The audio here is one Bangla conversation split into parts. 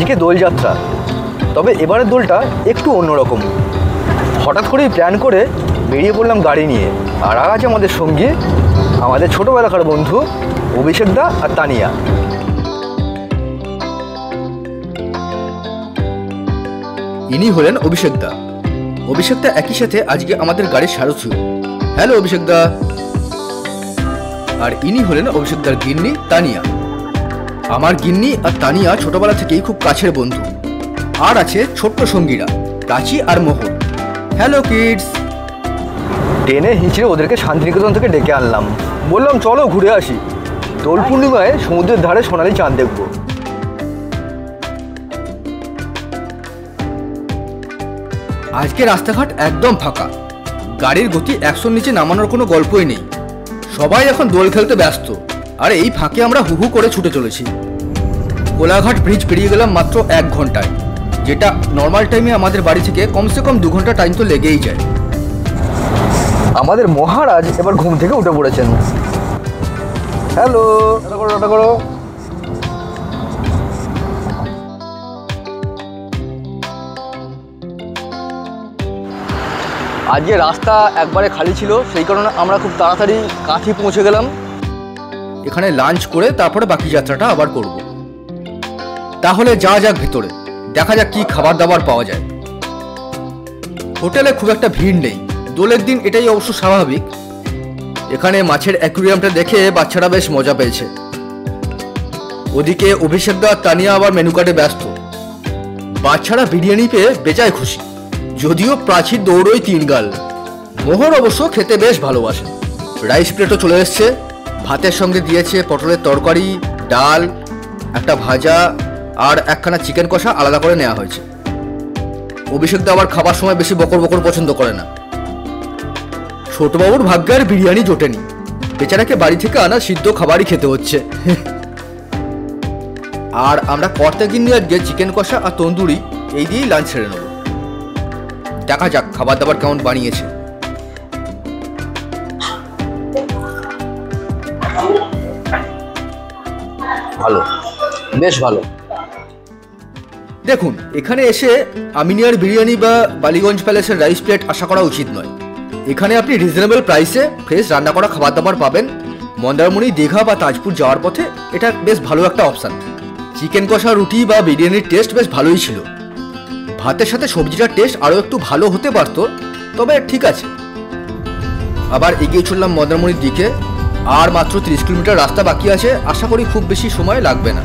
আজকে দোলযাত্রা, তবে এবারের দোলটা একটু অন্যরকম। হঠাৎ করেই প্ল্যান করে বেরিয়ে পড়লাম গাড়ি নিয়ে। আর আজ আমাদের সঙ্গী আমাদের ছোটোবেলাকার বন্ধু অভিষেক দা আর তানিয়া। ইনি হলেন অভিষেক দা। অভিষেক দা একই সাথে আজকে আমাদের গাড়ির সারথি। হ্যালো অভিষেক দা। আর ইনি হলেন অভিষেক দার গিন্নি তানিয়া। আমার গিন্নি আর তানিয়া ছোটবেলা থেকেই খুব কাছের বন্ধু। আর আছে ছোট্ট সঙ্গীরা প্রাচী আর মোহন। Hello kids. ট্রেনে হিঁচড়ে ওদেরকে শান্তিনিকেতন থেকে ডেকে আনলাম। বললাম চলো ঘুরে আসি, দোল পূর্ণিমায় সমুদ্রের ধারে সোনালি চাঁদ দেখব। আজকে রাস্তাঘাট একদম ফাঁকা, গাড়ির গতি 100-র নিচে নামানোর কোনো গল্পই নেই। সবাই এখন দোল খেলতে ব্যস্ত। আর এই ফাঁকে আমরা হুহু করে ছুটে চলেছি। কোলাঘাট ব্রিজ পেরিয়ে গেলাম মাত্র 1 ঘন্টায়, যেটা নর্মাল টাইমে আমাদের বাড়ি থেকে কমসে কম 2 ঘন্টা টাইম তো লেগেই যায়। আমাদের মহারাজ এবার ঘুম থেকে উঠে পড়েছেন। হ্যালো, টাটা করো টাটা করো। আজকে রাস্তা একবারে খালি ছিল, সেই কারণে আমরা খুব তাড়াতাড়ি কাঁথি পৌঁছে গেলাম। এখানে লাঞ্চ করে তারপরে বাকি যাত্রাটা আবার করব। তাহলে যা যাক ভেতরে, দেখা যাক কি খাবার দাবার পাওয়া যায়। হোটেলে খুব একটা ভিড় নেই, দোলের দিন এটাই অবশ্য স্বাভাবিক। এখানে মাছের অ্যাকুরিয়ামটা দেখে বাচ্চারা বেশ মজা পেয়েছে। ওদিকে অভিষেক দা তানিয়া আবার মেনু কার্ডে ব্যস্ত। বাচ্চারা বিরিয়ানি পেয়ে বেজায় খুশি, যদিও প্রাচীর দৌড়ই 3 গাল। মোহন অবশ্য খেতে বেশ ভালোবাসে। রাইস প্লেটও চলে এসছে, ভাতের সঙ্গে দিয়েছে পটলের তরকারি, ডাল, একটা ভাজা আর একখানা চিকেন কষা আলাদা করে নেওয়া হয়েছে। অভিষেক দা আবার খাবার সময় বেশি বকর বকর পছন্দ করে না। ছোটবাবুর ভাগ্যে আর বিরিয়ানি জোটেনি, বেচারাকে বাড়ি থেকে আনা সিদ্ধ খাবারই খেতে হচ্ছে। আর আমরা কর্তা গিন্নি আজকে চিকেন কষা আর তন্দুরি এই দিয়েই লাঞ্চ সেরে নেব। দেখা যাক খাবার দাবার কেমন বানিয়েছে। ভালো, বেশ ভালো। দেখুন, এখানে এসে আমিনিয়ার বিরিয়ানি বা বালিগঞ্জ প্যালেসের রাইস প্লেট আশা করা উচিত নয়। এখানে আপনি রিজনেবল প্রাইসে ফ্রেশ রান্না করা খাবার দাবার পাবেন। মন্দারমণি, দীঘা বা তাজপুর যাওয়ার পথে এটা বেশ ভালো একটা অপশান। চিকেন কষা, রুটি বা বিরিয়ানির টেস্ট বেশ ভালোই ছিল। ভাতের সাথে সবজিটার টেস্ট আরও একটু ভালো হতে পারতো, তবে ঠিক আছে। আবার এগিয়ে চললাম মন্দারমণির দিকে। আর মাত্র 30 কিলোমিটার রাস্তা বাকি আছে, আশা করি খুব বেশি সময় লাগবে না।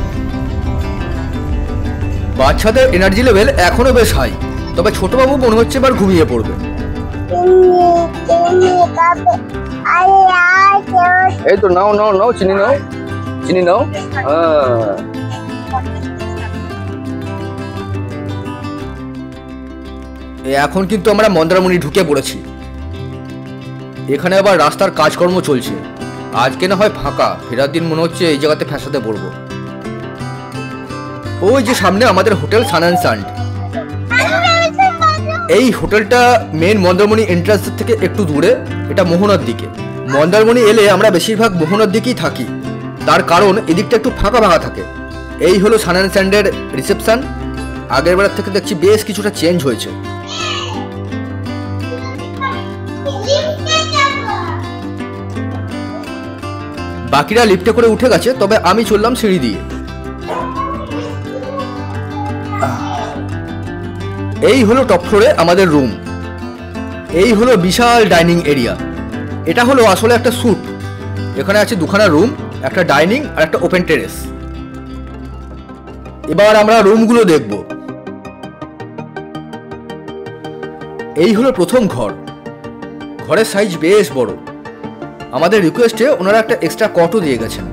বাচ্চাদের এনার্জি লেভেল এখনো বেশ হাই, তবে ছোটবাবু মনে হচ্ছে এবার ঘুমিয়ে পড়বে। এই তো নাও নাও নাও, চিনি নাও, চিনি নাও। এখন কিন্তু আমরা মন্দারমণি ঢুকে পড়েছি। এখানে আবার রাস্তার কাজকর্ম চলছে। আজকে না হয় ফাঁকা, ফেরার দিন মনে হচ্ছে এই জায়গাতে ফ্যাসাতে পড়বো। ওই যে সামনে আমাদের হোটেল সান অ্যান্ড সান্ড। এই হোটেলটা মেন মন্দারমণি এন্ট্রান্সের থেকে একটু দূরে, এটা মোহনার দিকে। মন্দারমণি এলে আমরা বেশিরভাগ মোহনার দিকেই থাকি, তার কারণ এদিকটা একটু ফাঁকা ফাঁকা থাকে। এই হলো সান অ্যান্ড সান্ডের রিসেপশন। আগের বেলার থেকে দেখছি বেশ কিছুটা চেঞ্জ হয়েছে। বাকিরা লিফটে করে উঠে গেছে, তবে আমি চললাম সিঁড়ি দিয়ে। এই হলো টপ ফ্লোরে আমাদের রুম। এই হলো বিশাল ডাইনিং এরিয়া। এটা হলো আসলে একটা স্যুট। এখানে আছে 2খানা রুম, একটা ডাইনিং আর একটা ওপেন টেরেস। এবার আমরা রুমগুলো দেখব। এই হলো প্রথম ঘর। ঘরের সাইজ বেশ বড়। আমাদের রিকোয়েস্টে ওনারা একটা এক্সট্রা কটও দিয়ে গেছেন।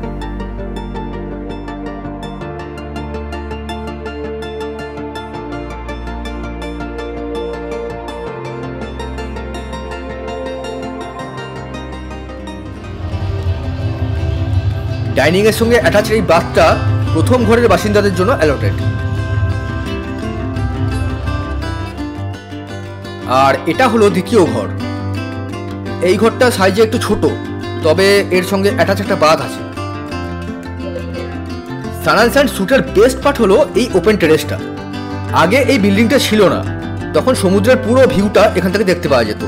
ডাইনিং এর সঙ্গে অ্যাটাচ এই বাথটা প্রথম ঘরের বাসিন্দাদের জন্য অ্যালটেড। আর এটা হলো দ্বিতীয় ঘর। এই ঘরটা সাইজে একটু ছোট, তবে এর সঙ্গে অ্যাটাচ একটা বাথ আছে। সান স্যান্ড শ্যুটের বেস্ট পার্ট হলো এই ওপেন টেরেসটা। আগে এই বিল্ডিংটা ছিল না, তখন সমুদ্রের পুরো ভিউটা এখান থেকে দেখতে পাওয়া যেত।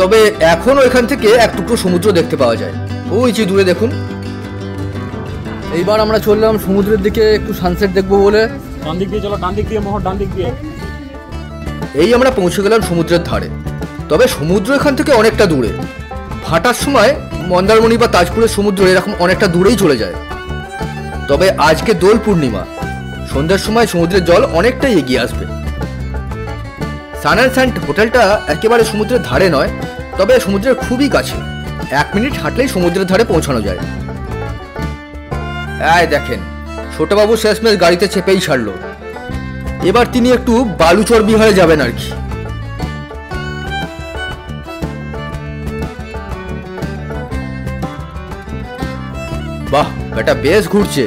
তবে এখনও এখান থেকে এক টুকরো সমুদ্র দেখতে পাওয়া যায়, ওই যে দূরে দেখুন। এইবার আমরা চললাম সমুদ্রের দিকে একটু সানসেট দেখবো বলে। ডান দিক দিয়ে চলো, ডান দিক দিয়ে মোহর, ডান দিক দিয়ে। এই আমরা পৌঁছে গেলাম সমুদ্রের ধারে। তবে সমুদ্র এখান থেকে অনেকটা দূরে। ভাটার সময় মন্দারমণি বা তাজপুরের সমুদ্র এরকম অনেকটা দূরেই চলে যায়। তবে আজকে দোল পূর্ণিমা, সন্ধ্যার সময় সমুদ্রের জল অনেকটাই এগিয়ে আসবে। সান অ্যান্ড স্যান্ড হোটেলটা একেবারে সমুদ্রের ধারে নয়, তবে সমুদ্রের খুবই কাছে। 1 মিনিট হাঁটলেই সমুদ্রের ধারে পৌঁছানো যায়। এই দেখেন, ছোটবাবু শেষমেশ গাড়িতে চেপেই ছাড়লো। এবার তিনি একটু বালুচর বিহারে যাবেন আর কি। বাহ, এটা বেশ ঘুরছে।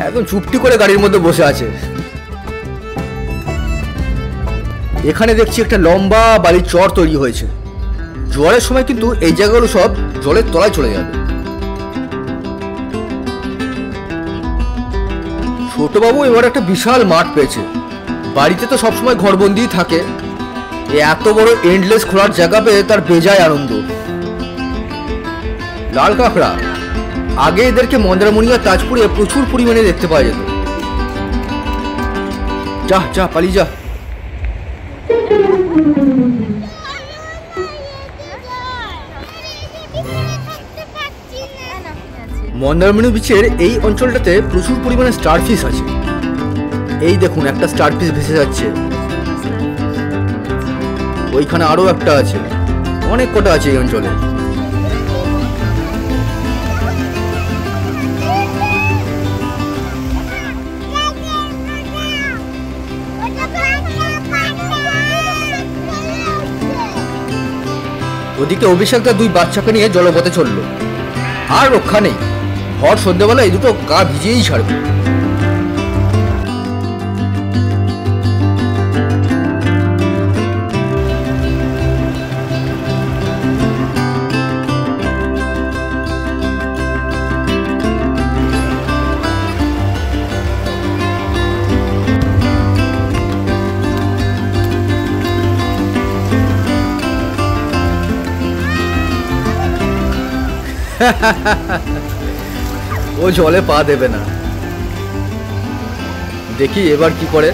একদম চুপটি করে গাড়ির মধ্যে বসে আছে। এখানে দেখছি একটা লম্বা বালির চর তৈরি হয়েছে। জোয়ারের সময় কিন্তু এই জায়গাগুলো সব জলের তলায় চলে যাবে। ছোটবাবু এবার একটা বিশাল মাঠ পেয়েছে। বাড়িতে তো সবসময় ঘরবন্দিই থাকে, এত বড় এন্ডলেস খোলার জায়গা পেয়ে তার বেজায় আনন্দ। লাল কাঁকড়া আগে এদেরকে মন্দারমণি আর তাজপুরে প্রচুর পরিমাণে দেখতে পাওয়া যেত। যা যা পালিয়ে যা। মন্দারমণি বিচের এই অঞ্চলটাতে প্রচুর পরিমাণে স্টারফিশ আছে। এই দেখুন, একটা স্টারফিশ ভেসে যাচ্ছে। ওইখানে আরো একটা আছে, অনেক কটা আছে এই অঞ্চলে। ওদিকে অভিষেক তার 2 বাচ্চাকে নিয়ে জলপথে চলল। আর রক্ষা নেই, ভর সন্ধ্যেবেলা এই দুটো গা ভিজিয়েই ছাড়বে। ও জলে পা দেবে না, দেখি এবার কি করে,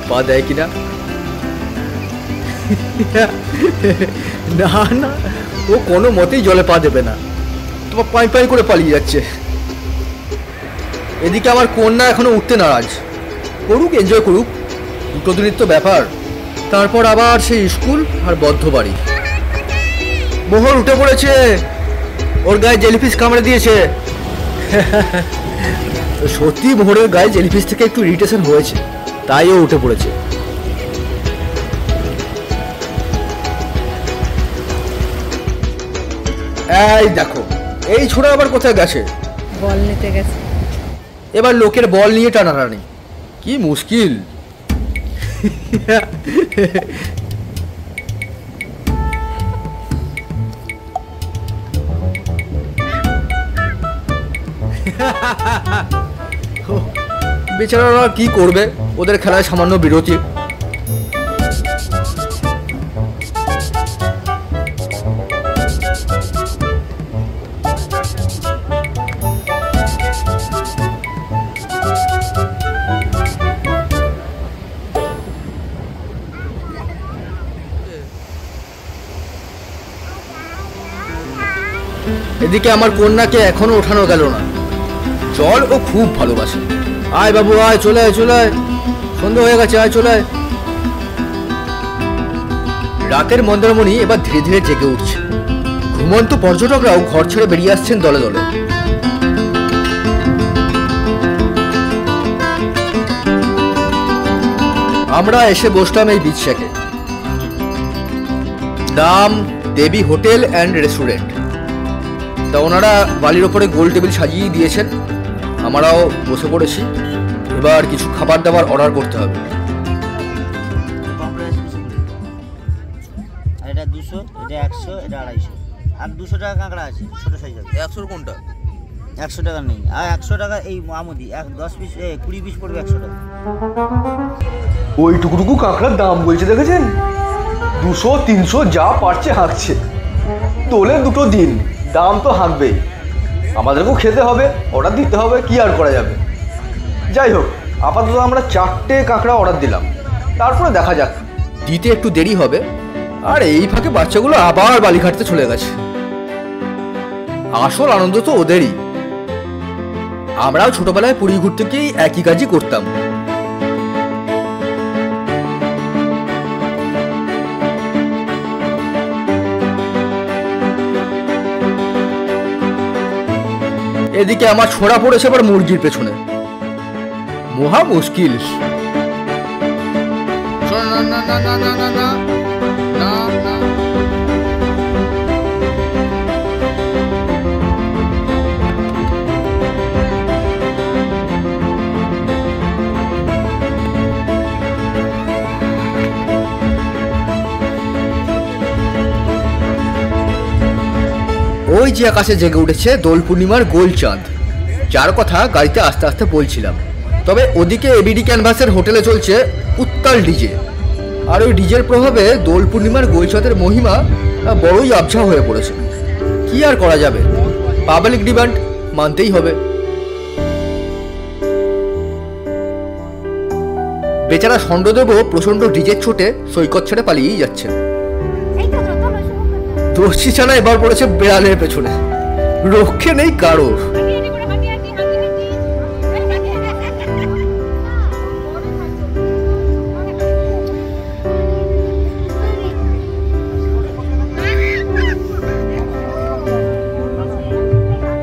পা দেয় কিনা। না না, ও কোনো মতেই জলে পা দেবে না, তোমার পাই পাই করে পালিয়ে যাচ্ছে। এদিকে আমার কন্যা এখনো উঠতে নারাজ। করুক, এনজয় করুক, 2 দিনের তো ব্যাপার। তারপর আবার সেই স্কুল আর বদ্ধ বাড়ি। মোহর উঠে পড়েছে, ওর গায়ে জেলিফিশ কামড়ে দিয়েছে। সত্যি মোহরের গায়ে জেলিফিশ থেকে একটু ইরিটেশন হয়েছে, তাই ও উঠে পড়েছে। এই দেখো, এই ছোড়া আবার কোথায় গেছে? বল নিতে গেছে। এবার লোকের বল নিয়ে টানাটানি, কি মুশকিল। বেচারারা কি করবে, ওদের খেলায় সামান্য বিরতি। এদিকে আমার কন্যাকে এখনো ওঠানো গেল না। জল ও খুব ভালোবাসে। আয় বাবু আয়, চলে আয় চলে আয়, সন্ধ্যা হয়ে গেছে, আয় চলে আয়। রাতের মন্দারমণি এবার ধীরে ধীরে জেগে উঠছে। ঘুমন্ত পর্যটকরাও ঘর ছেড়ে বেরিয়ে আসছেন দলে দলে। আমরা এসে বসলাম এই বিচ শ্যাকে। নাম দেবী হোটেল অ্যান্ড রেস্টুরেন্ট। তা ওনারা বালির ওপরে গোল টেবিল সাজিয়ে দিয়েছেন, আমরাও বসে পড়েছি। এবার কিছু খাবার দাবার অর্ডার করতে হবে। এটা 200, এটা 100, এটা 250 আর 200 টাকা কাঁকড়া আছে ছোট সাইজ। 100 কোনটা? 100 টাকা নেই, আর 100 টাকা এই আমুদি 10 পিস 20 পিস পড়বে 100 টাকা। ওই টুকুটুকু কাঁকড়ার দাম বলছে দেখেছেন, 200 300 যা পারছে হাঁকছে। তোলে দুটো দিন, দাম তো হাঁকবেই, আমাদেরকেও খেতে হবে, অর্ডার দিতে হবে, কি আর করা যাবে। যাই হোক, আপাতত আমরা 4টে কাঁকড়া অর্ডার দিলাম, তারপরে দেখা যাক। দিতে একটু দেরি হবে, আর এই ফাঁকে বাচ্চাগুলো আবার বালিঘাটতে চলে গেছে। আসল আনন্দ তো ওদেরই। আমরাও ছোটবেলায় পুরী ঘুরতে গিয়ে একই কাজই করতাম। এদিকে আমার ছোড়া পড়েছে আবার মুরগির পেছনে, মহা মুশকিল। ওই যে আকাশে জেগে উঠেছে দোল পূর্ণিমার গোল চাঁদ, যার কথা গাড়িতে আস্তে আস্তে বলছিলাম। তবে ওদিকে এবিডি ক্যানভাসের হোটেলে চলছে উত্তাল ডিজে, আর ওই ডিজের প্রভাবে দোল পূর্ণিমার গোল চাঁদের মহিমা বড়ই আবছা হয়ে পড়েছে। কি আর করা যাবে, পাবলিক ডিমান্ড মানতেই হবে। বেচারা ষণ্ডদেবও প্রচণ্ড ডিজের চোটে সৈকত ছেড়ে পালিয়েই যাচ্ছেন। দর্শি ছানা এবার পড়েছে বেড়ালের পেছনে, রক্ষে নেই কারো।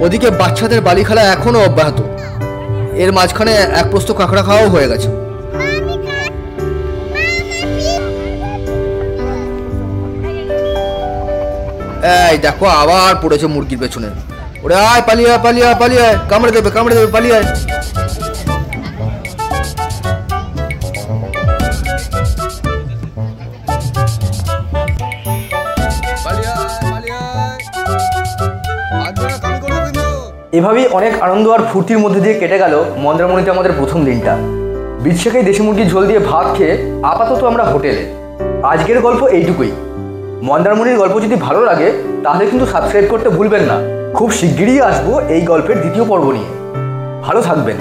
ওদিকে বাচ্চাদের বালি খেলা এখনো অব্যাহত, এর মাঝখানে এক প্রস্ত কাঁকড়া খাওয়াও হয়ে গেছে। এই দেখো আবার পড়েছে মুরগির পেছনে। ওরে আয়, পালিয়ে আয়, পালিয়ে আয়, পালিয়ে আয়, কামড়ে দেবে, কামড়ে দেবে, পালিয়ে আয়। এভাবেই অনেক আনন্দ আর ফুর্তির মধ্যে দিয়ে কেটে গেল মন্দারমণিতে আমাদের প্রথম দিনটা। বিচ্ছেকেই দেশি মুরগির ঝোল দিয়ে ভাত খেয়ে আপাতত আমরা হোটেলে। আজকের গল্প এইটুকুই। মন্দারমণির গল্প যদি ভালো লাগে তাহলে কিন্তু সাবস্ক্রাইব করতে ভুলবেন না। খুব শিগগিরই আসবো এই গল্পের দ্বিতীয় পর্ব নিয়ে। ভালো থাকবেন।